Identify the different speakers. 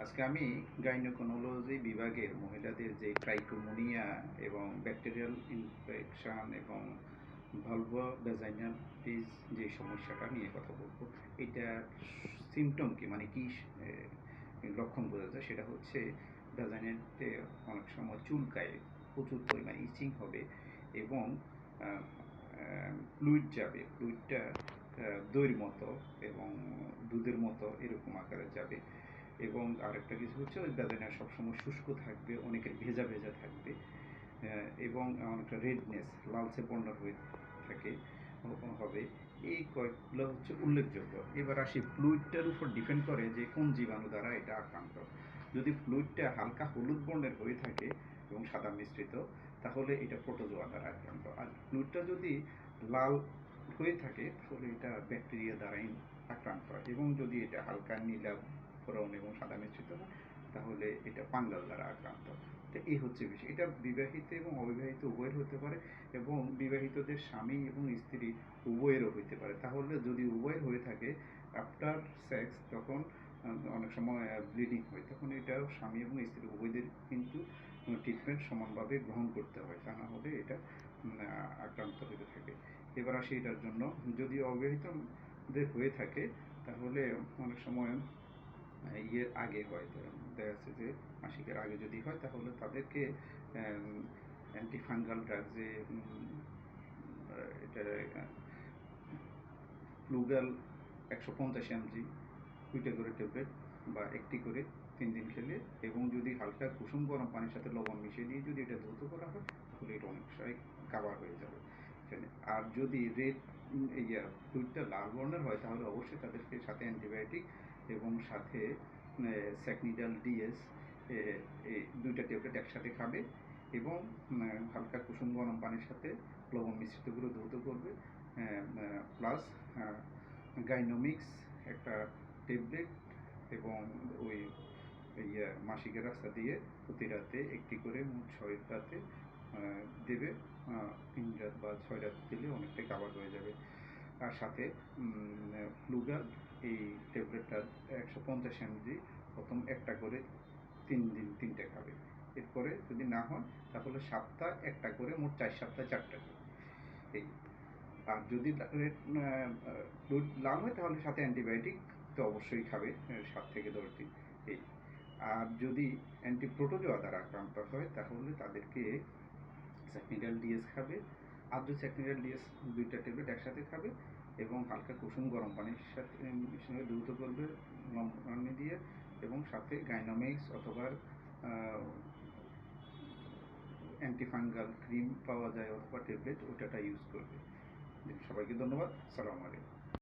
Speaker 1: আজকে আমি গাইনোকোনোলজি বিভাগের মহিলাদের যে ট্রাইকোমোনিয়া এবং ব্যাকটেরিয়াল ইনফেকশন এবং ভালভোভেজাইনালিটিস যে সমস্যাটা নিয়ে কথা বলবো। এটার সিমটম কি, মানে কি লক্ষণ বোঝা যায়, সেটা হচ্ছে ভ্যাজাইনাতে অনেক সময় চুলকায়, প্রচুর পরিমাণে ইচিং হবে এবং ফ্লুইড যাবে, ফ্লুইডটা দইয়ের মতো এবং দুধের মতো এরকম আকারে যাবে। এবং আরেকটা কিছু হচ্ছে ওই ভ্যাজাইনা সবসময় শুষ্ক থাকবে, অনেকের ভেজা ভেজা থাকবে এবং অনেকটা রেডনেস, লালচে বর্ণ হয়ে থাকে হবে। এই কয়েকগুলো হচ্ছে উল্লেখযোগ্য। এবার আসি, ফ্লুইডটার উপর ডিপেন্ড করে যে কোন জীবাণু দ্বারা এটা আক্রান্ত। যদি ফ্লুইডটা হালকা হলুদ বর্ণের হয়ে থাকে এবং সাদা মিশ্রিত, তাহলে এটা প্রোটোজোয়া দ্বারা আক্রান্ত। আর ফ্লুইডটা যদি লাল হয়ে থাকে তাহলে এটা ব্যাকটেরিয়া দ্বারাই আক্রান্ত। এবং যদি এটা হালকা নীলা ব্রাউন এবং সাদা মিশ্রিত হয় তাহলে এটা ফাঙ্গাল দ্বারা আক্রান্ত। তো এই হচ্ছে বিষয়। এটা বিবাহিত এবং অবিবাহিত উভয়ের হতে পারে এবং বিবাহিতদের স্বামী এবং স্ত্রী উভয়েরও হতে পারে। তাহলে যদি উভয়ের হয়ে থাকে, আফটার সেক্স যখন অনেক সময় ব্লিডিং হয়, তখন এটাও স্বামী এবং স্ত্রী উভয়দের কিন্তু ট্রিটমেন্ট সমানভাবে গ্রহণ করতে হয়, তা না হলে এটা আক্রান্ত হতে থাকে। এবার আসি এটার জন্য, যদি অবিবাহিতদের হয়ে থাকে তাহলে অনেক সময় ইয়ের আগে হয়, দেখা যাচ্ছে যে মাসিকের আগে যদি হয় তাহলে তাদেরকে অ্যান্টিফাঙ্গাল ড্রাগ, যে এটা ফ্লুগাল 150 mg 2টা করে ট্যাবলেট বা একটি করে 3 দিন খেলে, এবং যদি হালকা কুসুম গরম পানির সাথে লবণ মিশিয়ে দিয়ে যদি এটা দ্রুত করা হয় তাহলে এটা অনেক সময় কাভার হয়ে যাবে। আর যদি রেড ফ্লুইডটা লাল বর্ণের হয় তাহলে অবশ্যই তাদেরকে সাথে অ্যান্টিবায়োটিক এবং সাথে স্যাকনিডাল ডিএস, এই 2টা ট্যাবলেট একসাথে খাবে এবং হালকা কুসুম গরম পানির সাথে লবণ মিশ্রিত করে দ্রুত করবে। প্লাস গাইনোমিক্স একটা ট্যাবলেট এবং ওই মাসিকের রাস্তা দিয়ে প্রতি রাতে একটি করে, মোট 6 রাতে দেবে। 3 রাত বা 6 রাত দিলে অনেকটাই কাভার হয়ে যাবে। আর সাথে ফ্লুগাল এই ট্যাবলেটটা 150 mg প্রথম একটা করে 3 দিন 3টে খাবে। এরপরে যদি না হয় তাহলে সপ্তাহ একটা করে, মোট 4 সপ্তাহে 4টা করে। এই আর যদি ফ্লুইড লাল হয় তাহলে সাথে অ্যান্টিবায়োটিক তো অবশ্যই খাবে 7 থেকে 10 দিন। এই আর যদি অ্যান্টিপ্রোটোজোয়া দ্বারা আক্রান্ত হয় তাহলে তাদেরকে স্যাকনিডাল ডিএস খাবে। আর যদি স্যাকনিডাল ডিএস 2টা ট্যাবলেট একসাথে খাবে এবং হালকা কুসুম গরম পানির সাথে সঙ্গে দ্রুত করবে পানি দিয়ে, এবং সাথে গাইনোমিক্স অথবা অ্যান্টিফাঙ্গাল ক্রিম পাওয়া যায় অথবা ট্যাবলেট, ওটাটা ইউজ করবে। সবাইকে ধন্যবাদ। সালাম আলাইকুম।